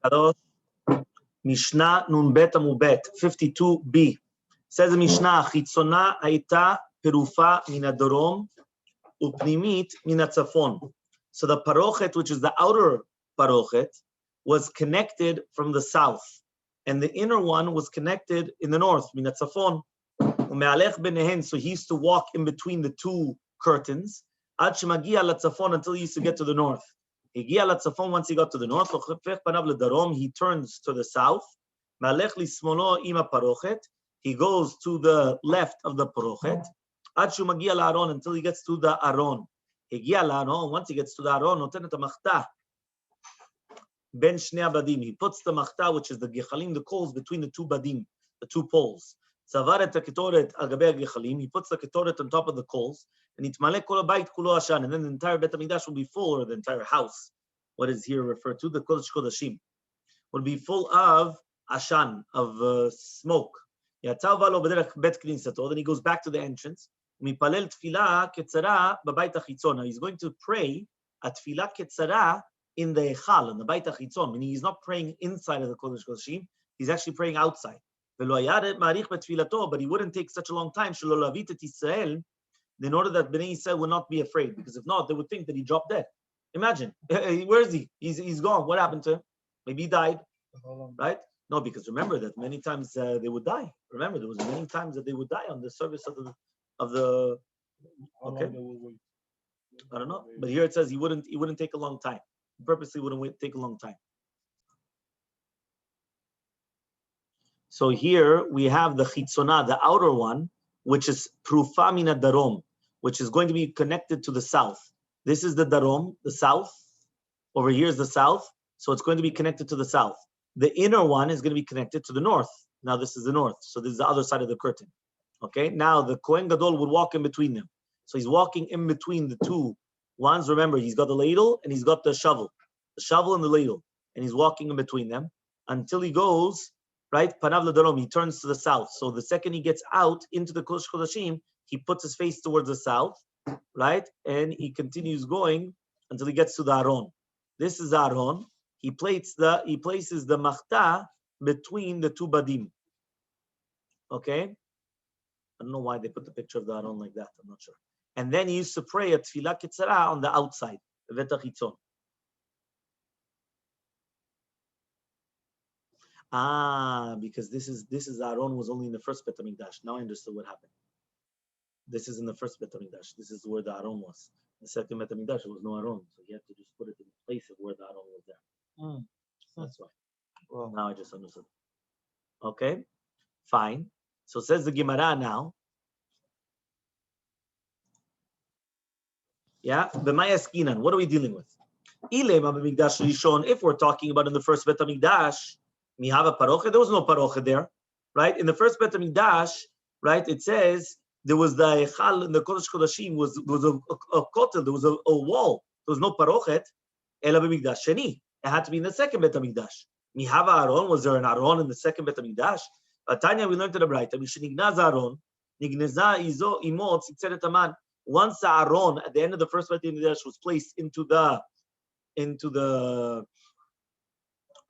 Kadosh, Mishnah Nun Bet Amubet 52b. Says the Mishnah, Chitzona Haita Perufa Mina Dorom Upnimit Mina Tzafon. So the parochet, which is the outer parochet, was connected from the south, and the inner one was connected in the north, Mina Tzafon. So he used to walk in between the two curtains, until he used to get to the north. Once he got to the north, he turns to the south. He goes to the left of the parochet until he gets to the aron. Once he gets to the aron, he puts the machta, which is the gechalim, the coals between the two badim, the two poles. He puts the ketoret on top of the coals, and and then the entire Bet HaMikdash will be full, or the entire house, what is here referred to, the Kodesh Kodashim, will be full of ashan, of smoke. Then he goes back to the entrance. Now he's going to pray a tefillah ketzara in the echal, in the Beit HaChitzon, meaning he's not praying inside of the Kodesh Kodashim, he's actually praying outside. But he wouldn't take such a long time in order that Bnei Yisrael would not be afraid, because if not, they would think that he dropped dead. Imagine, where is he? He's gone. What happened to him? Maybe he died, right? No, because remember that many times they would die. Remember, there was many times that they would die on the service of the. Okay, I don't know, but here it says he wouldn't take a long time. He purposely wouldn't take a long time. So here we have the chitzona, the outer one, which is prufa mina darom, which is going to be connected to the south. This is the darom, the south. Over here is the south, so it's going to be connected to the south. The inner one is going to be connected to the north. Now this is the north, so this is the other side of the curtain. Okay, now the Kohen Gadol would walk in between them. So he's walking in between the two ones. Remember, he's got the ladle and he's got the shovel and the ladle, and he's walking in between them until he goes, right, Panav l'darom, he turns to the south. So the second he gets out into the Kodesh Kodashim, he puts his face towards the south, right, and he continues going until he gets to the Aron. This is Aron. He places the machta between the two badim. Okay, I don't know why they put the picture of the Aron like that. I'm not sure. And then he used to pray a tefillah ketzara on the outside, the Bet HaChitzon. Because this is Aaron was only in the first Bet HaMikdash. Now I understood what happened. This is in the first Bet HaMikdash. This is where the Aaron was. The second Bet HaMikdash, there was no Aaron, so you have to just put it in place of where the Aaron was there. That's why. Well, now I just understood. Okay, fine. So says the Gemara now. Yeah, b'may askinan. What are we dealing with? If we're talking about in the first Bet HaMikdash, we have a parochet. There was no parochet there, right? In the first Bet HaMikdash, right, it says there was the echal in the Kodesh Kodashim was a kotel, there was a wall. There was no parochet. Ela b'mikdash sheni. It had to be in the second Bet HaMikdash. Mihava Aron, was there an Aron in the second Bet HaMikdash? Tanya, we learned in the Braita, Mishenignaz Aron, Nigneza izo imo tzitzeret aman. Once the Aron at the end of the first Bet HaMikdash was placed into the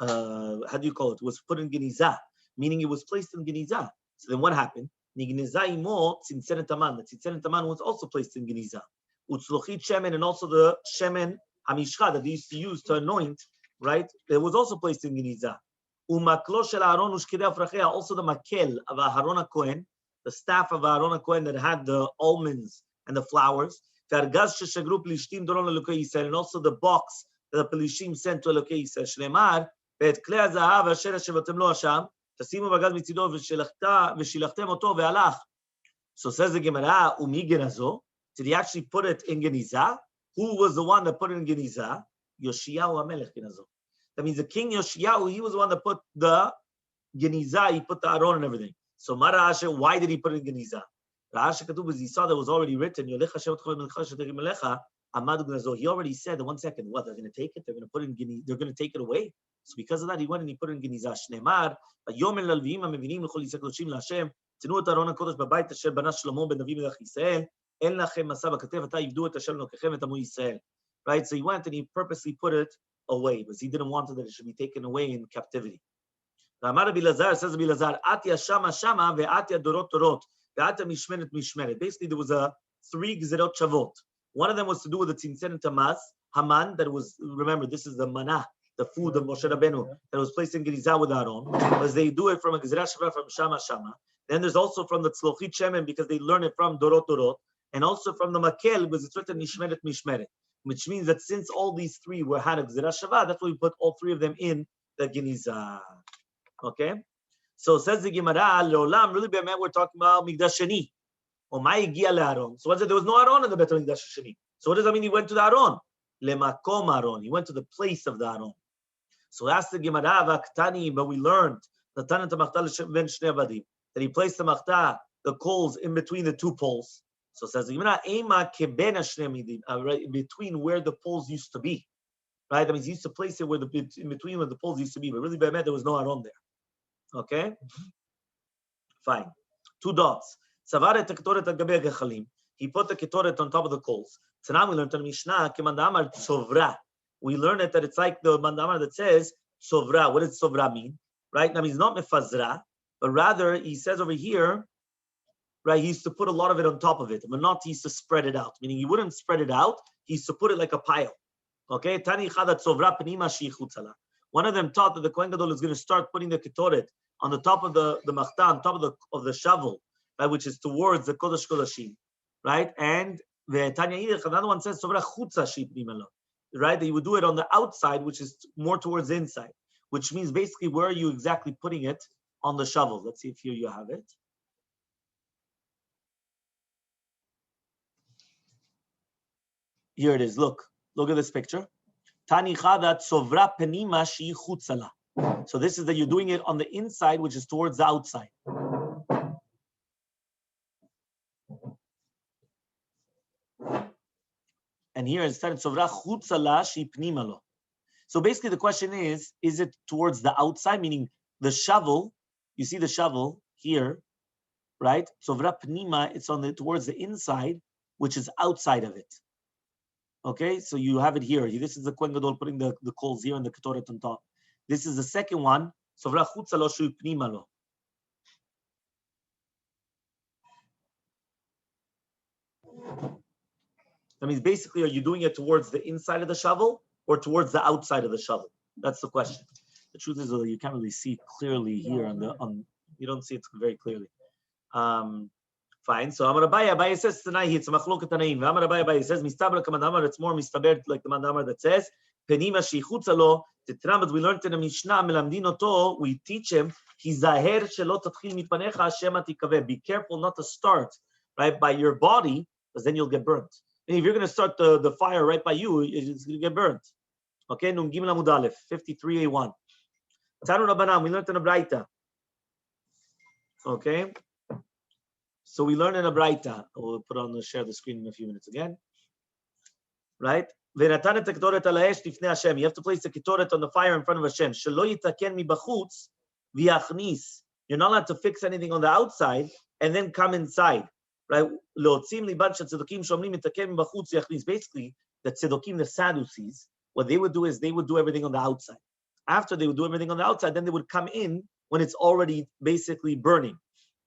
how do you call it? Was put in Geniza, meaning it was placed in Geniza. So then what happened? Nigneza imo tzitzeret aman. The tzitzeret aman was also placed in Geniza. Utzlochit shemen, and also the shemen hamishcha that they used to use to anoint, right? It was also placed in Geniza. Umaklo shel Aaron ushkidei afrachea. Also the makel of Aharon HaKohen, the staff of Aharon HaKohen that had the almonds and the flowers. And also the box that the Pelishim sent to Elokei Yisrael. Shlemar, ואת כלי הזהב אשר השבתם לו השם, תשימו בגד מצידו ושילחתם אותו והלך. So says the Gemara, ומי גנזו? Did he actually put it in Geniza? Who was the one that put it in Geniza? Yoshiyahu HaMelech gנזו. That means the king Yoshiyahu, he was the one that put the Geniza, he put the Aron and everything. So Mara Asher, why did he put it in Geniza? Rashi Ketub, he saw that was already written, Yolecha Shevet Chol Melech Shetegim Melecha, Amad gנזו. He already said, 1 second, what, they're going to take it? They're going to put it in Geniza, they're going to take it away? So because of that, he went and he put it in Geniza. Shneimar, Vayomer lelviim hamevinim l'chol yisrael kodoshim l'Hashem, tenu et Aron HaKodesh b'bayit asher bana Shlomo ben Davi melech Yisrael, en lachem masa b'katev ata yivdu et Hashem Elokechem et amo Yisrael. Right? So he went and he purposely put it away, because he didn't want that it should be taken away in captivity. Amar Bilazar says Bilazar, Atya Shama Shama ve'atya Dorot Dorot ve'atya Mishmeret Mishmeret. Basically, there was a 3 Gzerot Shavot. One of them was to do with the Tzimtzet and Tamaz, Haman, that was, remember, this is the manah, the food of Moshe Rabbeinu, that was placed in Gerizah with Aaron, because they do it from a Gzerah Shavah from Shama Shama. Then there's also from the Tzlochit Shemen, because they learn it from Dorot Dorot, and also from the Makel, because it's written Mishmeret Mishmeret, which means that since all these 3 were had a Gzerah Shavah, that's why we put all 3 of them in the Gerizah. Okay? So says the Gemara, Leolam, really, we're talking about Mikdash Sheni. So what's it? There was no Aaron in the Bet HaMikdash Sheni. So what does that mean? He went to the Aaron. Lemakom Aaron. He went to the place of the Aaron. So that's the Gemara Vaktani, but we learned that he placed the machta, the coals, in between the 2 poles. So it says the Gemara, between where the poles used to be. Right? That means he used to place it where in between where the poles used to be, but really by there was no Aaron there. Okay? Fine. 2 dots. He put the ketoret on top of the coals. So now we learned in Mishnah, we learn it that it's like the mandamar that says tzovra. What does tzovra mean? Right? Now he's not mefazra, but rather he says over here, right, he used to put a lot of it on top of it, but not he used to spread it out. Meaning he wouldn't spread it out, he used to put it like a pile. Okay? Tani chada tzovra penima shechutzala. One of them taught that the Kohen Gadol is going to start putting the ketoret on the top of the machta, on top of the shovel, right, which is towards the Kodesh Kodashim, right? And the Tanya Yidich, another one says, Sovra chutza shipnimalo, right? That you would do it on the outside, which is more towards the inside, which means basically where are you exactly putting it on the shovel? Let's see if here you have it. Here it is. Look at this picture. Tani chada tzovra penima shi chutzala. So this is that you're doing it on the inside, which is towards the outside. And here instead it's sovra chutzala shi pnimalo. So basically the question is it towards the outside, meaning the shovel, you see the shovel here, right? Sovra pnima, it's on towards the inside, which is outside of it. Okay, so you have it here. This is the Kohen Gadol putting the coals here and the ketoret on top. This is the second one. Sovra chutzalo shi pnimalo. That means basically, are you doing it towards the inside of the shovel or towards the outside of the shovel? That's the question. The truth is, you can't really see it clearly here you don't see it very clearly. Fine. So Amar Abaye says tonight it's machloket tanaim. Amar Abaye says mistaber kamandamar. It's more mistaber like the mandamar that says penima shichutzalo. But we learned in the Mishnah melamdin oto. We teach him hizaher shelo tatchil mipanecha shema tikaveh. Be careful not to start right by your body, because then you'll get burnt. And if you're going to start the fire right by you, it's going to get burnt. Okay, Nun Gimel Amud Aleph, 53a1. Tanu Rabbanan, we learned in a Braita. Okay, so we learned in a Braita. We'll share the screen in a few minutes again. Right? You have to place the ketoret on the fire in front of Hashem. You're not allowed to fix anything on the outside and then come inside. Right? Basically, the tzeddokim, the Sadducees, what they would do is they would do everything on the outside. After they would do everything on the outside, then they would come in when it's already basically burning,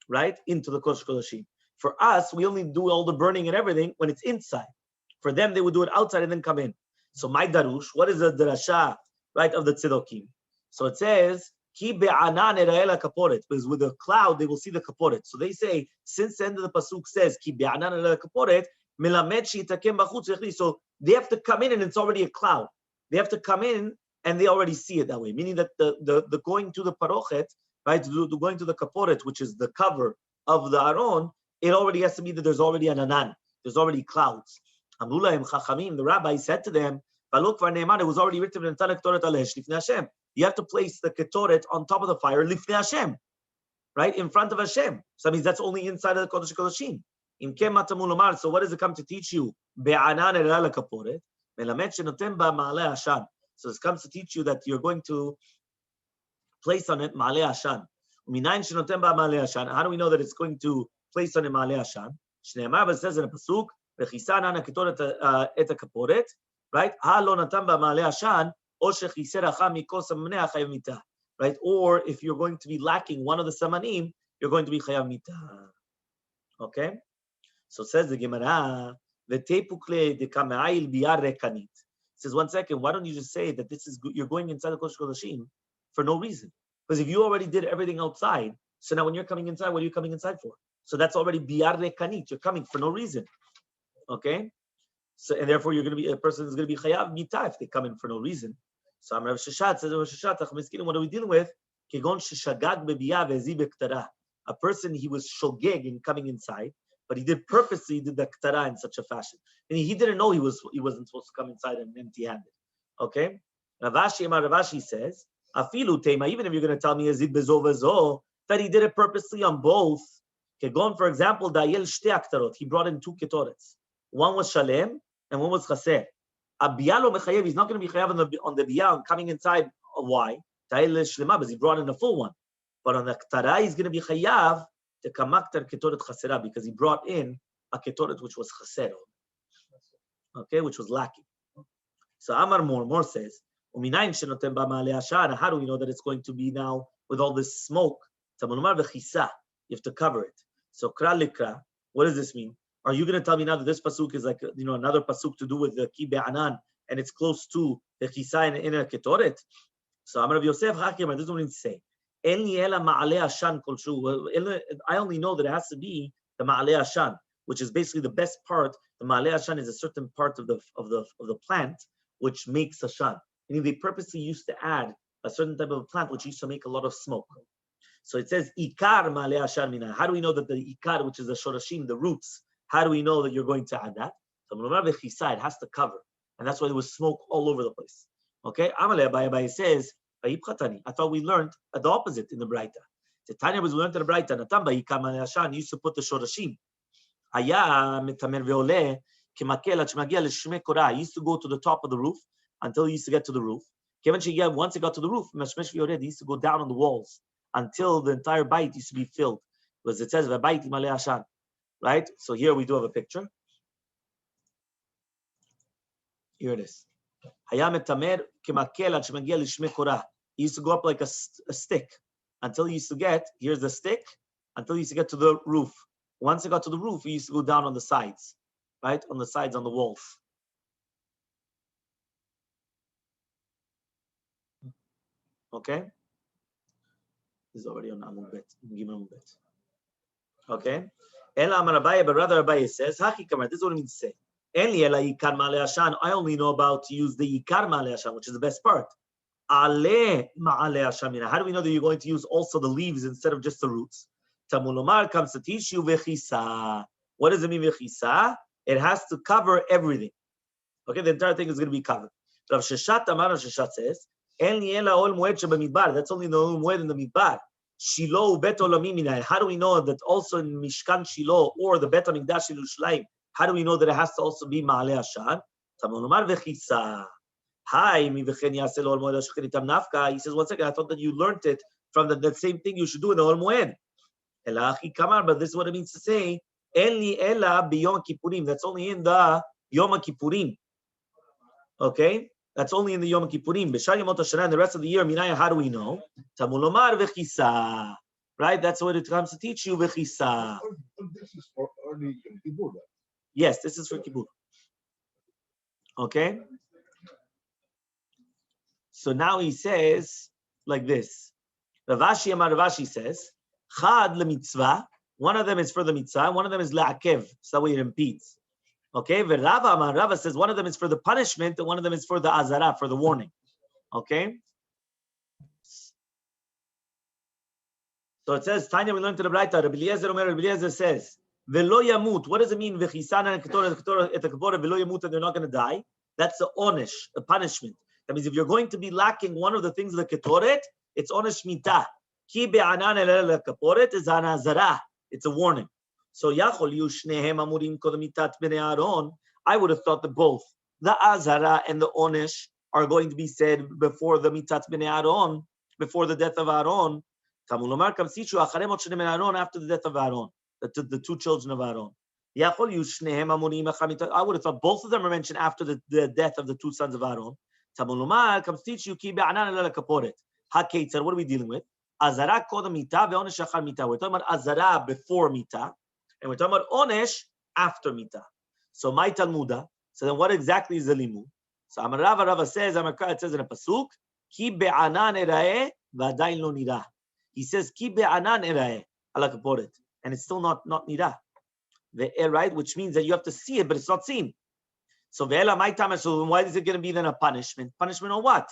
right? Into the Kodesh Kodashim. For us, we only do all the burning and everything when it's inside. For them, they would do it outside and then come in. So my darush, what is the drasha, right, of the tzeddokim? So it says, Ki be'anan era'el kaporet, because with the cloud they will see the kaporet. So they say, since the end of the pasuk says Ki be'anan era'el kaporet, melamed she'itakem b'chutz yachli. So they have to come in and it's already a cloud. They have to come in and they already see it that way. Meaning that the going to the parochet, right, going to the kaporet, which is the cover of the aron, it already has to be that there's already an anan. There's already clouds. Amrulaim chachamim. The rabbi said to them, it was already written in Tanakh Torah Alesh Lifnei Hashem. You have to place the ketoret on top of the fire, Lifnei Hashem, right, in front of Hashem. So that means that's only inside of the Kodesh Kodashim. In Kem Matamul Omar. So what does it come to teach you? Be'anan era'el kaporet, melamed shenotem ba ma'aleh hashan. So this comes to teach you that you're going to place on it ma'aleh hashan. Minayin shenotem ba ma'aleh hashan. How do we know that it's going to place on it ma'aleh hashan? Shneimar, but it says in a pasuk, v'chisan ana ketoret et kaporet. Right? Ha lo natan ba ma'aleh hashan Right? Or if you're going to be lacking one of the samanim, you're going to be chayav mita. Okay? So says the Gemara, says, 1 second, why don't you just say that this is you're going inside the Kodesh Kodashim for no reason? Because if you already did everything outside, so now when you're coming inside, what are you coming inside for? So that's already biyar rekanit. You're coming for no reason. Okay? So and therefore you're going to be a person is going to be chayav mita if they come in for no reason. So Amar Rav Sheshat says, what are we dealing with? A person, he was shogeg in coming inside, but he did purposely did the ktara in such a fashion. And he didn't know he wasn't supposed to come inside and empty-handed. Okay? Ravashi says, afilu tema, even if you're going to tell me ezid bezo vezo, that he did it purposely on both. Kegon, for example, dayel shte aktarot. He brought in 2 ketorets. One was shalem and one was chaser. Abiyalo mechayev, he's not going to be chayav on the biyah coming inside. Why? Dayel shlema, because he brought in a full one. But on the ktara, he's going to be chayav the kamaktar ketoret chasera, because he brought in a ketoret which was chaser, okay, which was lacking. So Amar More says, how do we know that it's going to be now with all this smoke? You have to cover it. So kra likra, what does this mean? Are you going to tell me now that this pasuk is like another pasuk to do with the ki be'anan, and it's close to the chisa and the inner ketoret? So Amar Rav Yosef Hakim, this is what it say. I only know that it has to be the ma'aleh ashan, which is basically the best part. The ma'aleh ashan is a certain part of the plant which makes ashan. Meaning they purposely used to add a certain type of plant which used to make a lot of smoke. So it says ikar ma'aleh ashan mina. How do we know that the ikar, which is the shorashim, the roots, how do we know that you're going to add that? So it has to cover, and that's why there was smoke all over the place. Okay, Amalei Abaye says. I thought we learned the opposite in the Braita. The Tanya was learned in the Braita. Natan ba'ikam al-ashan used to put the shorashim. Haya metamer ve'oleh kemakel ad shemagia l'shmei korah. He used to go to the top of the roof until he used to get to the roof. Once he got to the roof, meshmesh ve'oleh, he used to go down on the walls until the entire bite used to be filled. Because it says v'bait imaleh ashan. Right? So here we do have a picture. Here it is. He used to go up like a stick until he used to get, here's the stick, until he used to get to the roof. Once he got to the roof, he used to go down on the sides, right? On the sides, on the walls. Okay? This is already on Amud Bet, Gimel Bet. Okay? Ela Amar Abaye, but rather Abaye says, Haki Kamar, this is what it means to say. I only know about to use the Ikar Ma'aleh Ashan, which is the best part. Ale Ma'aleh Ashan. How do we know that you're going to use also the leaves instead of just the roots? Tamulomar comes to teach you vechisa. What does it mean vechisa? It has to cover everything. Okay, the entire thing is going to be covered. Rav Sheshat Amar Sheshat says, that's only the ol moed in the midbar. Shiloh bet olamim minai. How do we know that also in Mishkan Shiloh or the Bet HaMikdash Yerushalayim? How do we know that it has to also be Ma'aleh Ashan? Tamolomar vechisa. Hi, mi v'chen yaseh lo ol moed ashchin itam nafka. He says, 1 second, I thought that you learned it from the same thing you should do in the ol moed. Ela achi kamar, but this is what it means to say. Eli ela biyom kippurim. That's only in the Yom Kippurim. Okay, that's only in the Yom Kippurim. B'shar Yomot HaShana, and the rest of the year, minaya, how do we know? Tamolomar vechisa. Right, that's what it comes to teach you vechisa. This is for early Yom Kippur. Yes, this is for Kippur. Okay? So now he says like this. Ravashi Amar Ravashi says, Chad le-mitzvah, one of them is for the mitzvah, one of them is la'akev, so that way it impedes. Okay? Rava Amar Rava says one of them is for the punishment, and one of them is for the azara, for the warning. Okay? So it says, Tanya, we learned to the Braita, Rabbi Eliezer says, Velo yamut. What does it mean? V'chisana et hakapora velo yamut, and they're not going to die. That's the onish, a punishment. That means if you're going to be lacking one of the things of the ketoret, it's onish mita. Ki be'anan el kaporet is anazara. It's a warning. So yachol yu shnehem amurim kol mitat bnei Aaron. I would have thought that both the azara and the onish are going to be said before the mitat bnei Aaron, before the death of Aaron. Kamulomar kamsichu acharei mot shneim Aaron, after the death of Aaron. The 2 children of Aaron. I would have thought both of them are mentioned after the death of the 2 sons of Aaron. Tamulumar comes teach you ki be'anan ela kaporet. HaKetzer, what are we dealing with? Azara kodam mita ve'onesh achar mita. We're talking about azara before mita, and we're talking about onesh after mita. So my Talmuda. So then, what exactly is the limud? So Amar Rava says, it says in a pasuk, ki be'anan erae v'adayin lo nira. He says ki be'anan erae ala kaporet, and it's still not nira. Right, which means that you have to see it, but it's not seen. So ve'ela my time. So why is it going to be then a punishment? Punishment on what?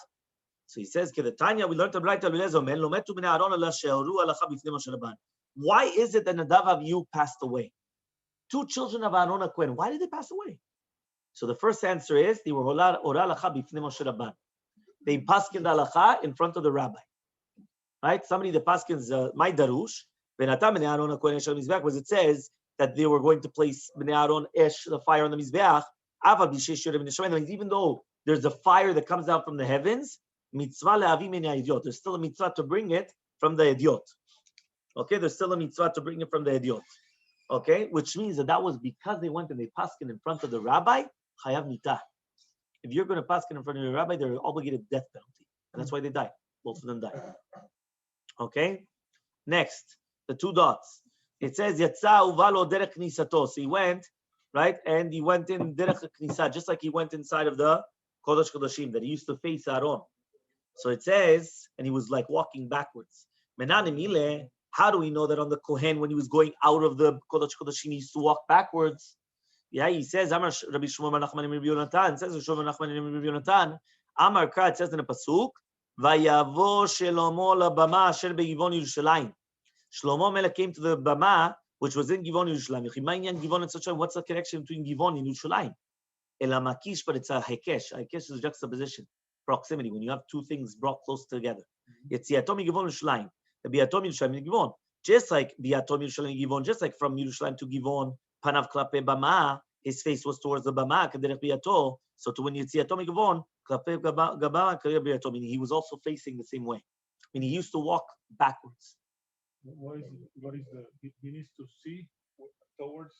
So he says, Tanya, we learned to write why is it that Nadav Avihu passed away? Two children of Aaron HaKohen, why did they pass away? So the first answer is they were ora halacha b'ifnei Moshe Rabban. They paskined halacha in front of the rabbi. Right? Somebody that paskins my darush, v'natam b'nei Aaron HaKohen esh al mizbeach, was it says that they were going to place b'nei Aaron esh, the fire on the mizbeach, even though there's a fire that comes out from the heavens, mitzvah le'avi min ha'ediot. There's still a mitzvah to bring it from the ediot. Okay, there's still a mitzvah to bring it from the ediot. Okay, which means that was because they went and they paskin in front of the rabbi. Chayav mitah. If you're going to paskin in front of the rabbi, they're obligated death penalty, and that's why they died. Both of them died. Okay. Next, the two dots. It says yatsa uvalo derech knisato. So he went, right, and he went in derech knisa, just like he went inside of the Kodesh Kodashim that he used to face Aaron. So it says, and he was like walking backwards. Menanim, how do we know that on the Kohen, when he was going out of the Kodesh Kodashim, he used to walk backwards? Yeah, he says, Amar Rabbi Shmuel bar Nachman Rabbi Yonatan. It says, Shmuel bar Nachman Rabbi Yonatan. Amar Kra, it says in a pasuk, Vayavo Shlomo labama asher beGivon Yerushalayim. Shlomo Melech came to the bama, which was in Givon Yerushalayim. What's the connection between Givon and Yerushalayim? Elamakish, but it's a hekesh. Hekesh is a juxtaposition, proximity, when you have two things brought close together. Yetziato miGivon Yerushalayim. The Biatom Yerushalayim Givon. Just like Biatom Yerushalayim Givon, just like from Yerushalayim to Givon, Panav Klape Bama, his face was towards the Bama, Kaderech Biato. So to when Yetziato miGivon, Klape Gaba, Kaderech Biato, meaning he was also facing the same way. I mean, he used to walk backwards. What is he needs to see towards?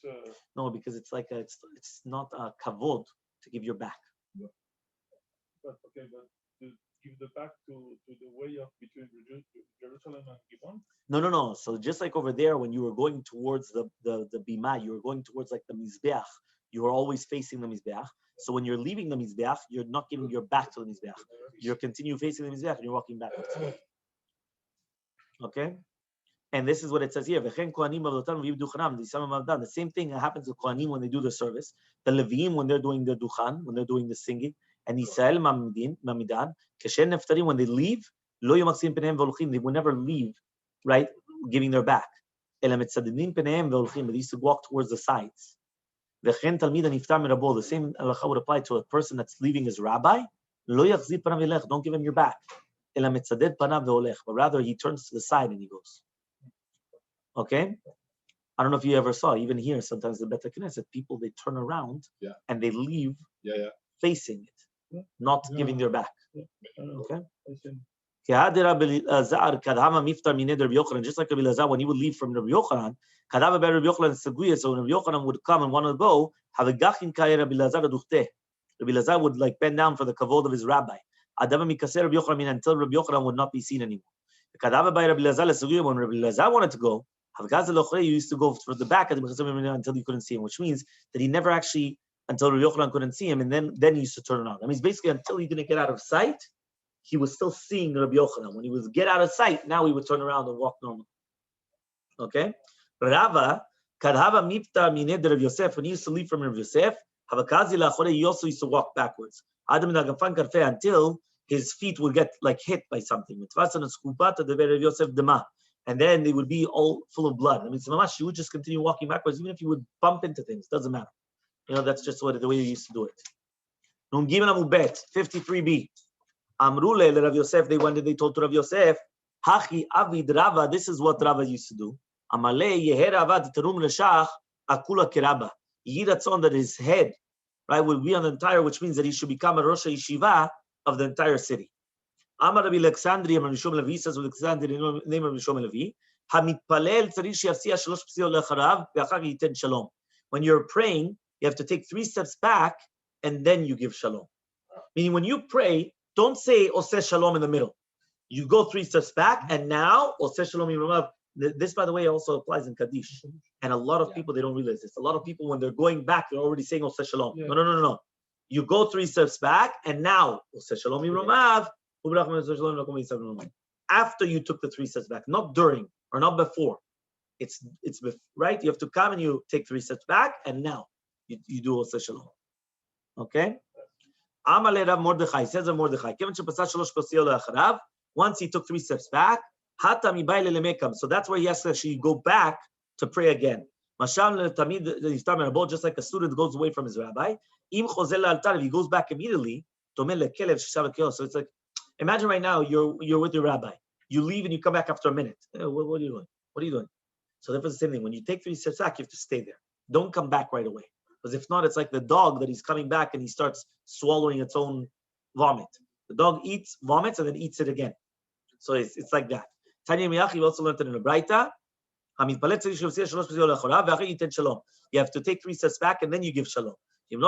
No, because it's like it's not a kavod to give your back. But to give the back to the way of between Jerusalem and Givon? No. So just like over there, when you were going towards the bima, you were going towards like the mizbeach. You were always facing the mizbeach. So when you're leaving the mizbeach, you're not giving your back to the mizbeach. You're continue facing the mizbeach and you're walking backwards. Okay. And this is what it says here. The same thing happens to Kohanim when they do the service. The Leviim when they're doing the duchan, when they're doing the singing. And Israel mamidan, keshen neftarim, when they leave, lo yomaksim penehem ve'olchim, they will never leave, right, giving their back. Ela metzadinim penehem ve'olchim, they used to walk towards the sides. V'chen talmid haniftar mirabo, the same halacha would apply to a person that's leaving his rabbi. Lo yachzir panav ve'olech, don't give him your back. Ela metzaded panav ve'olech, but rather he turns to the side and he goes. Okay, I don't know if you ever saw, even here, sometimes the Beit Knesset, people they turn around and they leave facing it, not giving their back. Okay. Just like Rabbi Elazar, when he would leave from Rabbi Yochanan, so when Rabbi Yochanan would come and want to go, Rabbi Elazar would like bend down for the kavod of his rabbi. Until Rabbi Yochanan would not be seen anymore. When Rabbi Elazar wanted to go, he used to go for the back until he couldn't see him, which means that he never actually, until Rabbi Yochanan couldn't see him, and then he used to turn around. I mean, basically until he didn't get out of sight, he was still seeing Rabbi Yochanan. When he was get out of sight, now he would turn around and walk normal. Okay? Rava, Kadhava Mipta Mined Rabbi Yosef, when he used to leave from Rabbi Yosef, he also used to walk backwards. Until his feet would get like hit by something. And then they would be all full of blood. I mean, you would just continue walking backwards, even if you would bump into things. Doesn't matter. You know, that's just the way you used to do it. Nun Gimel Amud Bet, 53b. Amrule le Rav Yosef, they went and they told to Rav Yosef, Hachi Avid Rava, this is what Rava used to do. Amale Yeher Avad Terum Leshach Akula Keraba. Yiratzon, that his head, right, would be on the entire, which means that he should become a Rosh Yeshiva of the entire city. Amar Rabbi Alexandria, Rabbi Shom Levi, says with Alexandria, name of Rabbi Shom Levi, Hamitpalel Tzarich Yafsia Shalosh Psio Lecharav Ve'achar Yiten Shalom. When you're praying, you have to take 3 steps back and then you give shalom. Meaning when you pray, don't say Oseh Shalom in the middle. You go 3 steps back, and now Oseh Shalom Yimamav. This, by the way, also applies in Kaddish. And a lot of people, they don't realize this. A lot of people, when they're going back, they're already saying Oseh Shalom. Yeah. No. You go 3 steps back, and now Oseh Shalom Yimamav. After you took the 3 steps back, not during or not before. It's right. You have to come and you take 3 steps back, and now you do Oseh Shalom. Okay. Amale Rav Mordechai says of Mordechai. Once he took 3 steps back, so that's where he has to actually go back to pray again. Just like a student goes away from his rabbi, if he goes back immediately, so it's like, imagine right now you're with your rabbi. You leave and you come back after a minute. What are you doing? What are you doing? So therefore, the same thing. When you take 3 steps back, you have to stay there. Don't come back right away. Because if not, it's like the dog that he's coming back and he starts swallowing its own vomit. The dog vomits, and then eats it again. So it's like that. Tanya Miyachi, we also learned it in the Braita. You have to take 3 steps back and then you give shalom. If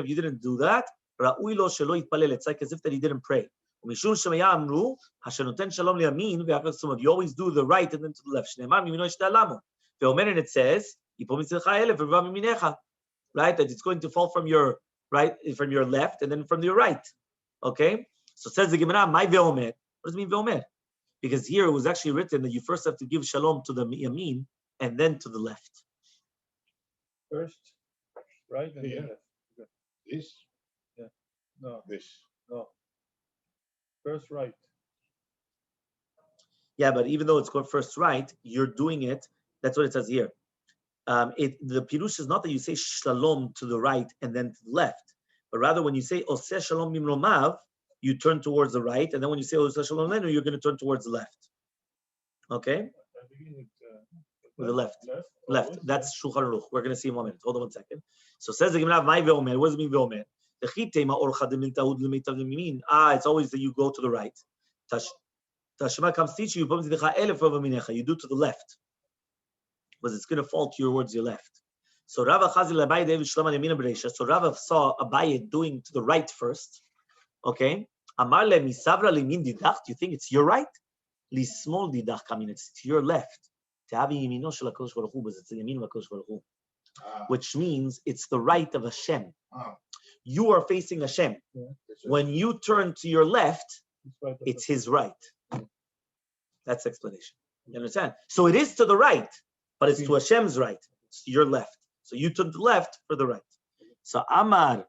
you didn't do that, it's like as if that he didn't pray. You always do the right and then to the left. And it says, right, that it's going to fall from your right, from your left, and then from your right. Okay? So says the Gemara, my ve'omer. What does it mean ve'omer? Because here it was actually written that you first have to give shalom to the yamin and then to the left. First, right, and then left. This? Yeah. No. This. No. First right. Yeah, but even though it's called first right, you're doing it. That's what it says here. The pirush is not that you say shalom to the right and then to the left, but rather when you say oseh shalom mimromav, you turn towards the right, and then when you say oseh shalom lenu, you're going to turn towards the left. Okay? With the left. Left. That's Shulchan Aruch. We're going to see in 1 minute. Hold on 1 second. So says the Gemara, my ve'omer. What does it mean ve'omer? It's always that you go to the right. Tashma comes teach you, you do to the left. Because it's going to fall towards your left. So Rava Chazil Abaye David Shlomo Yamina Bereisha. So Rava saw Abaye doing to the right first. Okay. Amar le misavra limin didach. Do you think it's your right? Li small didach coming. It's to your left. Which means it's the right of Hashem. You are facing Hashem. When you turn to your left, it's his right. That's the explanation. You understand? So it is to the right, but it's to Hashem's right. It's to your left. So you turn to the left for the right. So Amar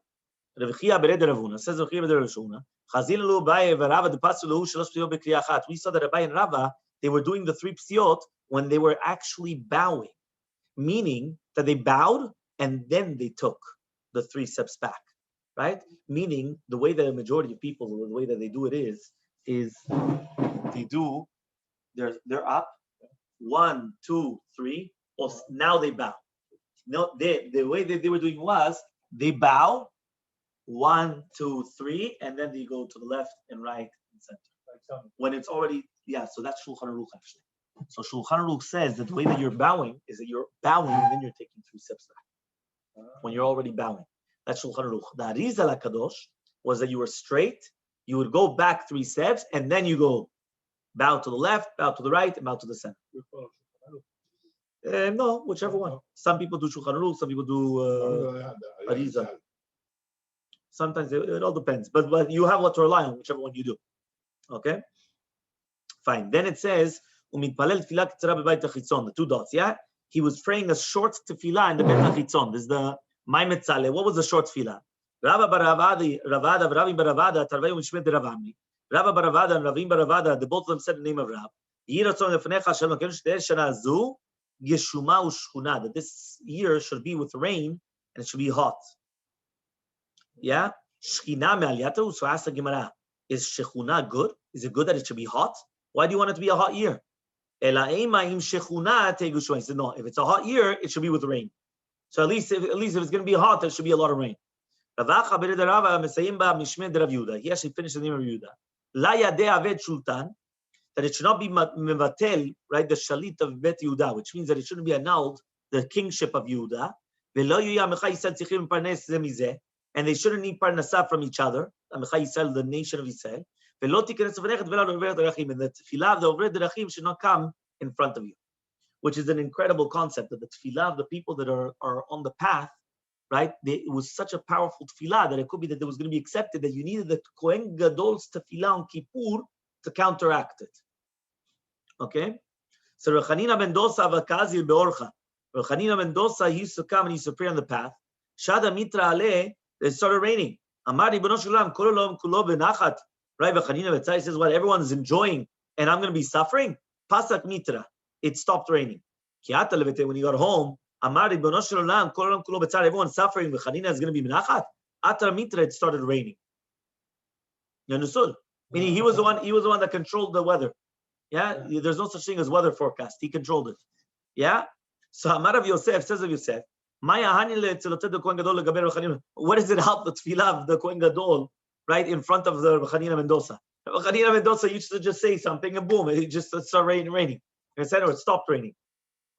Rav Chia bered Ravuna says Rav Chia bered Ravuna. We saw that Abaye and Rava, they were doing the 3 psiot when they were actually bowing, meaning that they bowed and then they took the 3 steps back, right? Meaning the way that the majority of people, the way that they do it is they're up, 1, 2, 3. Now they bow. No, the way that they were doing was they bow, 1, 2, 3, and then they go to the left and right and center. When it's already, so that's Shulchan Aruch actually. So Shulchan Aruch says that the way that you're bowing is that you're bowing and then you're taking 3 steps back. When you're already bowing. That's Shulchan Aruch. The Arizal HaKadosh was that you were straight, you would go back 3 steps, and then you go bow to the left, bow to the right, and bow to the center. No, whichever one. Some people do Shulchan Aruch, some people do Arizal. Sometimes it all depends. But you have what to rely on, whichever one you do. Okay? Fine. Then it says, the 2 dots, yeah? He was praying a short tefillah in the Bet HaChitzon. This is the Maimet Tzaleh. What was the short tefillah? Rava Baravada, Ravim Baravada, Tarvei Mishmet Ravami. Rava Baravada and Ravim Baravada, the both of them said the name of Rav. That this year should be with rain and it should be hot. Yeah? Shechina me'aliyatahu. So ask the Gemara, is Shechuna good? Is it good that it should be hot? Why do you want it to be a hot year? He said, no, if it's a hot year, it should be with rain. So at least if it's going to be hot, there should be a lot of rain. He actually finished the name of Yehuda. That it should not be mevatel, right, the shalit of Bet Yehuda, which means that it shouldn't be annulled, the kingship of Yehuda. and they shouldn't need parnasah from each other. The nation of Israel. And the tefillah of the Ovrei Derachim should not come in front of you, which is an incredible concept that the tefillah of the people that are on the path, right? It was such a powerful tefillah that it could be that it was going to be accepted that you needed the Kohen Gadol's tefillah on Kippur to counteract it. Okay? So Rechanina ben Dosa v'kazil beorcha. Rechanina ben Dosa, he used to come and he used to pray on the path. Shada mitra aleh, it started raining. Amar ribono shel olam kol olam kulo benachat. Right? Rechanina Betzai says, what? Everyone is enjoying and I'm going to be suffering? Pasak mitra. It stopped raining. When he got home, Amar ribono shel olam kol olam kulo betzar. Everyone's suffering. Rechanina is going to be benachat. Atra mitra, it started raining. You understood? Meaning he was the one that controlled the weather. Yeah, there's no such thing as weather forecast. He controlled it. Yeah. So Amar of Yosef says of Yosef, what does it help the tefillah of the Kohen Gadol, right, in front of the Rechanina Mendoza? Rechanina Mendoza used to just say something and boom, it just started raining. It stopped raining,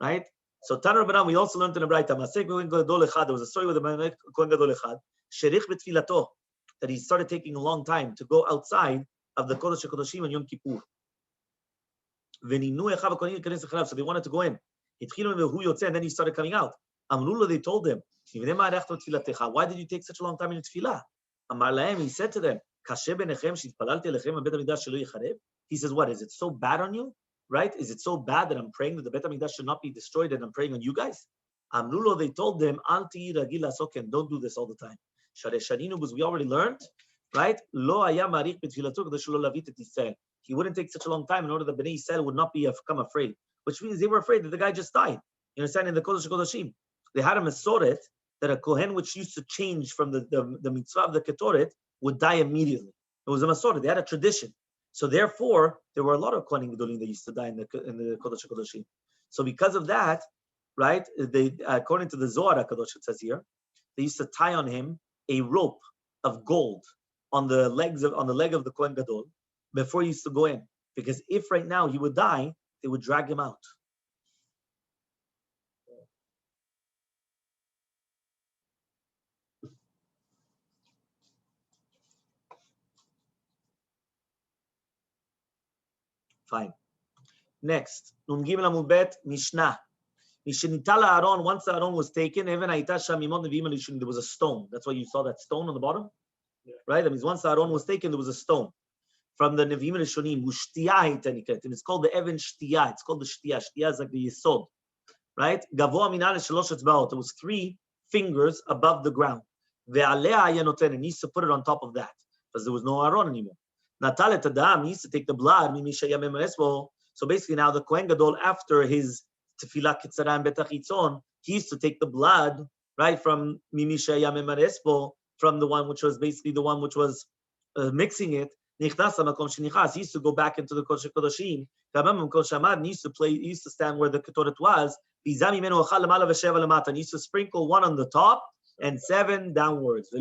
right? So Tan Rabbanan, we also learned in the Braita, Masechet Kohen Gadol Echad. There was a story with the Kohen Gadol Echad, Sherich b'tfilato, that he started taking a long time to go outside of the Kodesh HaKodashim on Yom Kippur. So they wanted to go in. And then he started coming out. They told him, why did you take such a long time in tefillah? He said to them, he says, what, is it so bad on you? Right? Is it so bad that I'm praying that the Bet HaMikdash should not be destroyed and I'm praying on you guys? They told them, don't do this all the time. Because we already learned, right? He wouldn't take such a long time in order that Bnei Yisrael would not become afraid, which means they were afraid that the guy just died. You understand? In the Kodesh HaKodashim, they had a Masoret that a Kohen which used to change from the mitzvah of the Ketoret would die immediately. It was a Masoret. They had a tradition. So therefore, there were a lot of Kohanim Gedolim that used to die in the Kodesh HaKodashim. So because of that, right, according to the Zohar HaKadosh, it says here, they used to tie on him a rope of gold on the leg of the Kohen Gadol before he used to go in. Because if right now he would die, they would drag him out. Fine. Next, Nun Gimel Amud Bet, Mishnah. Mishnitala Aaron, once the Aaron was taken, there was a stone. That's why you saw that stone on the bottom? Yeah. Right? That means once the Aaron was taken, there was a stone. From the Nevi'im Rishonim, Mushtiyah, and it's called the Even Shtiyah. It's called the Shtiyah. Shtiyah is like the Yesod. Right? Gavoa Minal Shalosh Etzbaot. It was 3 fingers above the ground. Ve'alea Ayanoten, and he used to put it on top of that. Because there was no Aaron anymore. Natalet Adam, he used to take the blood. So basically now the Kohen Gadol, after his Tefillah Kitzara and Betach Yitzon, he used to take the blood, right, from Mimishaya Memarespo, from the one which was basically the one which was mixing it. He used to go back into the Kodesh HaKodashim. He used to stand where the Ketoret was. And he used to sprinkle 1 on the top and 7 downwards. He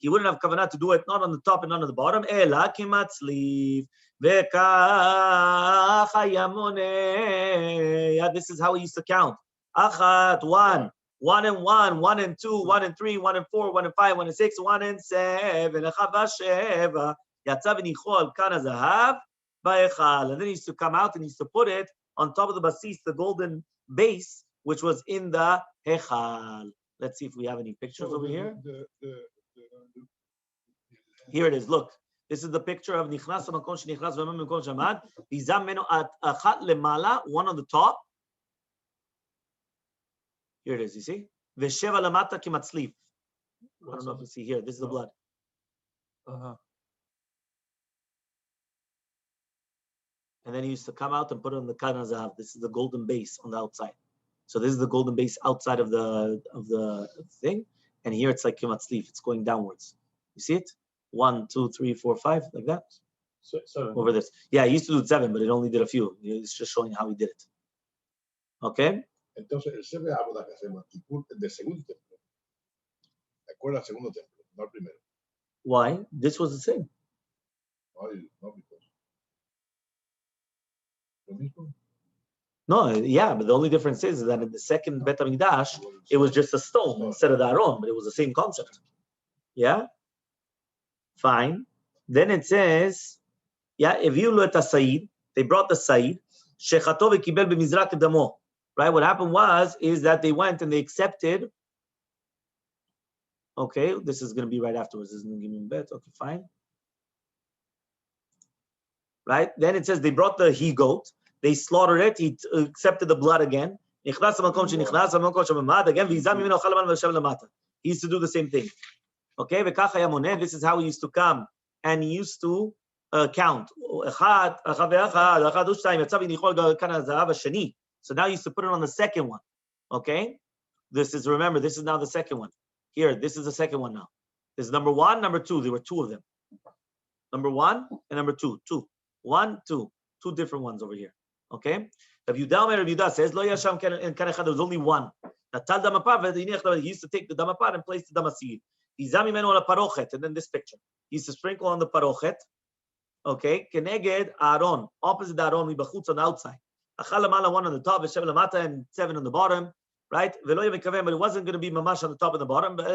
wouldn't have kavanah to do it not on the top and not on the bottom. This is how he used to count. Achat, 1. 1 and 1, 1 and 2, 1 and 3, 1 and 4, 1 and 5, 1 and 6, 1 and 7. And then he used to come out and he used to put it on top of the basis, the golden base, which was in the hechal. Let's see if we have any pictures over here. Here it is. Look, this is the picture of Nichnas Makom Shenichnas V'Mem Makom Shamad. Bizam Meno Achat Lemala, 1 on the top. Here it is. You see? V'Sheva Lamata Kimatzliv. I don't know if you see here. This is the blood. And then he used to come out and put it on the Karna Zahav. This is the golden base on the outside. So this is the golden base outside of the thing. And here it's like Kimatzliv. It's going downwards. You see it? 1, 2, 3, 4, 5, like that. 7. Over this. Yeah, he used to do 7, but it only did a few. It's just showing how he did it. Okay? Entonces, el 7 aboda que hacemos Kippur del segundo templo. ¿Te acuerdas del segundo templo? No el primero. Why? This was the same. No, because. ¿Lo mismo? No, yeah, but the only difference is that in the second Bet HaMikdash, it was just a stone instead of the Aron, but it was the same concept. Yeah? Fine. Then it says, yeah, evilu et Said, they brought the Said, shechato v'kibel b'mizrak damo. Right? What happened is that they went and they accepted. Okay, this is going to be right afterwards. This is going to give me a bet. Okay, fine. Right? Then it says they brought the he-goat, they slaughtered it, he accepted the blood again. Again, he used to do the same thing. Okay, this is how he used to come, and he used to count. So now he used to put it on the second one. Okay, this is now the second one. Here, this is the second one now. This is number one, number two. There were two of them. Number one and number two. Two. One, two. Two different ones over here. Okay? Rabbi Yehuda says, Lo Yasham Kanechad, there was only one. He used to take the damapar and place the damasir. And then this picture. He used to sprinkle on the parochet. Okay? Keneged Aaron. Opposite the Aaron, on the outside. One on the top, and 7 on the bottom. Right? But it wasn't going to be mamash on the top and the bottom, but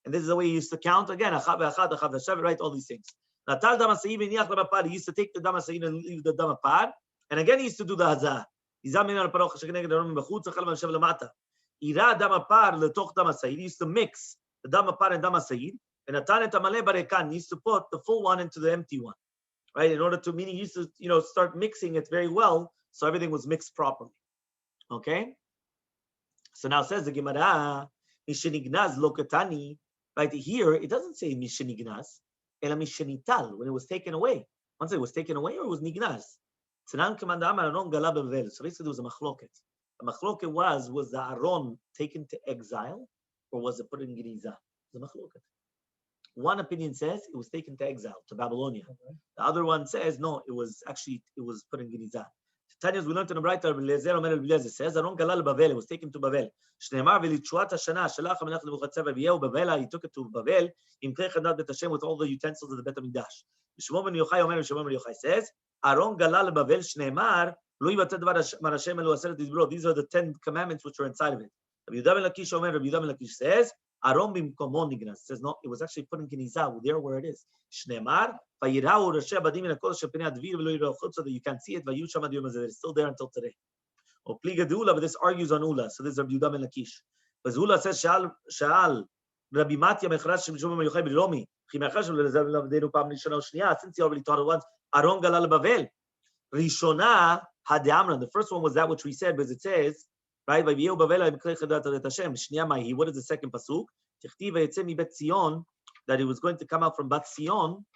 and this is the way he used to count again. Right? All these things. He used to take the damasir and leave the damapar. And again, he used to do the hazah. He used to mix the damapar and damasir. And he used to put the full one into the empty one. Right? In order to, meaning he used to, start mixing it very well, so everything was mixed properly. Okay? So now says the Gemara, Mishenignaz lokatani. Right here, it doesn't say Mishenignaz, ela Mishenital, when it was taken away. Once it was taken away, or it was Nignaz. So basically there was a machloket. The machloket was the Aron taken to exile, or was it put in Geniza? The machloket. One opinion says it was taken to exile, to Babylonia. Okay. The other one says, no, it was put in Geniza. Tanyas, we learned in the Braita, it says, Aron galal Bavel, it was taken to Bavel. Shneimar v'lichuat hashana, shalach HaMelech Nebuchadnezzar v'yehu Bavel, he took it to Bavel, im klei chadad bet Hashem, with all the utensils of the Bet HaMikdash. Shmuel ben Yochai Omer, Shmuel ben Yochai says, Aron galal Bavel, Shneimar, lo yivateh dvar Hashem elu aseret dibro. These are the 10 commandments which are inside of it. Rabbi Yehuda ben Lakish Omer, Rabbi Yehuda ben Lakish says, Aron bimkomo nignaz. Says no, it was actually put in Kenizah, there where it is. Shneimar, vayirahu Rashi abadim min hakodesh shepnei advir v'lo yirahu chutz, so that you can see it. Vayusham ad yom hazeh. It's still there until today. Or pliga deula, but this argues on Ula. So this is Rabbi Yehuda ben Lakish. But Ula says Sha'al Rabbi Matya mecharash Shimshon ben Yochai b'Romi. Chimachas v'lezav lavdeinu pam rishona u'shniya. Since he already taught it once, Aron galal Bavel. Rishona hadamran. The first one was that which we said, because it says, right? What is the second pasuk? That it was going to come out from Bat Sion.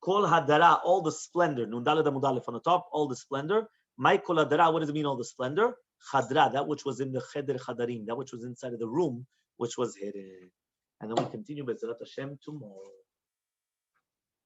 Kol hadara, all the splendor. Nundala da mudalef on the top, all the splendor. My kol hadara, what does it mean, all the splendor? Chadra, that which was in the cheder chadarim, that which was inside of the room, which was hidden. And then we continue with Bezrat Hashem tomorrow.